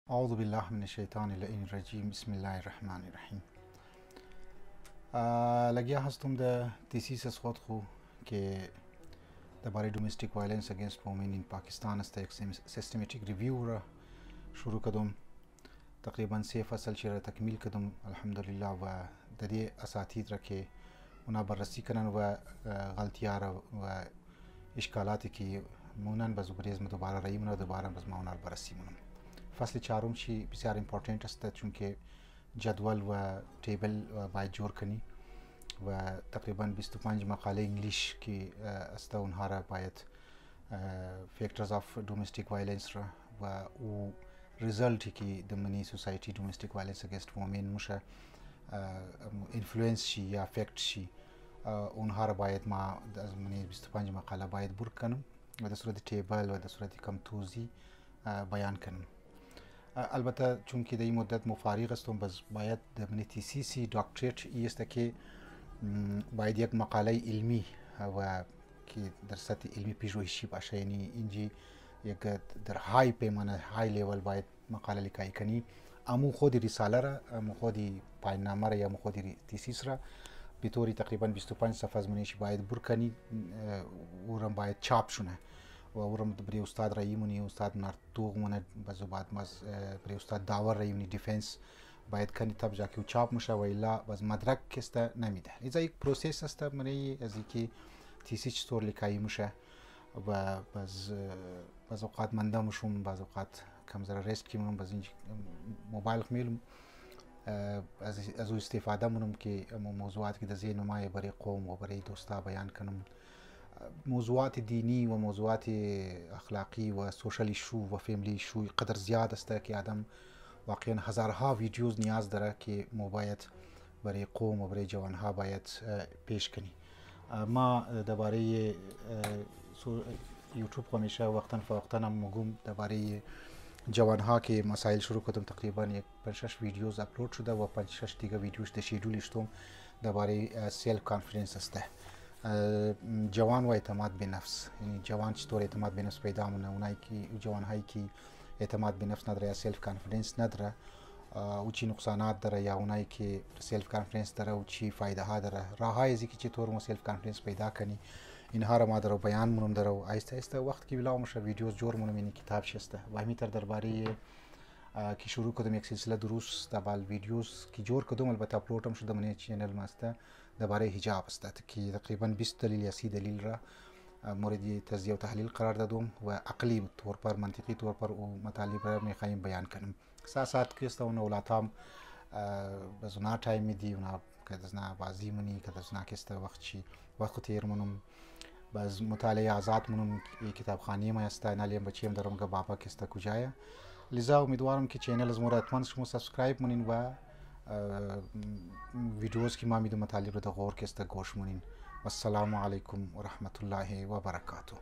أعوذ بالله من الشيطان الرجيم بسم الله الرحمن الرحیم. لگیا هستم در تیسیس خود خو که درباره domestic violence against women in Pakistan است یک systematic review را شروع کردم. تقریبا 3 فصل چی را تکمیل کردم الحمدلله و در این اساتید را که اونا بررسی کنن و غلطی‌ها را و اشکالاتی که مونن باز بریز دوباره رایمون دوباره باز ما اونا را بررسی مونم. فصل چهارم چی بسیار امپورتنت است چون که جدول و تیبل باید جور کنی و تقریبا 25 مقاله انگلیش که است اونها را باید فیکترز آف دومستیک وایلنس را و او ریزلتی که در منی سوسایتی دومستیک وایلنس اگینست وومن موشه اینفلوئنس شی یا افکت شی اونها را باید ما از منی 25 مقاله باید بر کنم و در صورت تیبل و در صورت کم توضیح بیان کنم. البته چون که در این مدت مفارغ هستم باید در من تیسیسی دکتریت است که باید یک مقاله علمی و که در سطح علمی پژوهشی باشه، یعنی اینجی یک در های پیمانه های لیول باید مقاله لیکای کنی. امو خود رساله را امو خود پایان‌نامه را یا امو خود تیسیس را به طوری تقریبا 25 صفحه از منیش باید بر کنی او را باید چاپ شونه و اورم برای استاد رایمونی استاد نارتوغ مونه بعد ماز برای استاد داور رایمونی دیفنس باید کنی تب جا که چاپ میشه و الا باز مدرک کست نمیده. اینجا یک پروسس است منی از اینکه تیسی چطور لیکایی میشه و باز اوقات منده میشم، باز اوقات کم ذره ریسک میمونم، باز این موبایل میلم از او استفاده مونم که موضوعاتی که در ذهن ما برای قوم و برای دوستا بیان کنم، موضوعات دینی و موضوعات اخلاقی و سوشال ایشو و فیملی ایشو قدر زیاد است که آدم واقعا هزارها ویدیوز نیاز داره که ما باید برای قوم و برای جوانها باید پیش کنی. ما درباره یوتیوب همیشه وقتا فوقتا هم مگم درباره جوانها که مسائل شروع کردم، تقریبا 5-6 ویدیوز اپلود شده و 5-6 دیگه ویدیوز در شیدول اشتم درباره سلف کانفیدنس است. جوان و اعتماد به نفس، یعنی جوان چطور اعتماد به نفس پیدا مونه، اونایی که جوان هایی که اعتماد به نفس نداره یا سلف کانفیدنس نداره او چی نقصانات داره یا اونایی که سلف کانفیدنس داره او چی فایده ها داره، راه های از اینکه چطور ما سلف کانفیدنس پیدا کنی اینها را ما در بیان مونم داره و آیسته آیسته وقت که بلا مشه ویدیوز جور مونم این کتاب شسته و همیتر درباره که شروع کردم یک سلسله دروس دبال ویدیوز که جور کردم البته اپلود هم شده من چینل ماسته درباره حجاب است که تقریبا 20 دلیل یا 30 دلیل را مورد تجزیه و تحلیل قرار دادم و عقلی طور پر منطقی طور پر او مطالب را میخوایم بیان کنم. ساعت که است اون اولادام باز اونا تایم میدی اونا که دزنا بازی منی که دزنا که است وقت تیر منم باز مطالعه آزاد منم کتابخانه ما است نالیم بچیم درم که بابا که است کجایا لذا امیدوارم که چینل از مورد حتما شما سابسکرایب منین و ویدیوز که ما میدم مطالب را غور که است گوش منین. والسلام علیکم و رحمت الله و برکاته.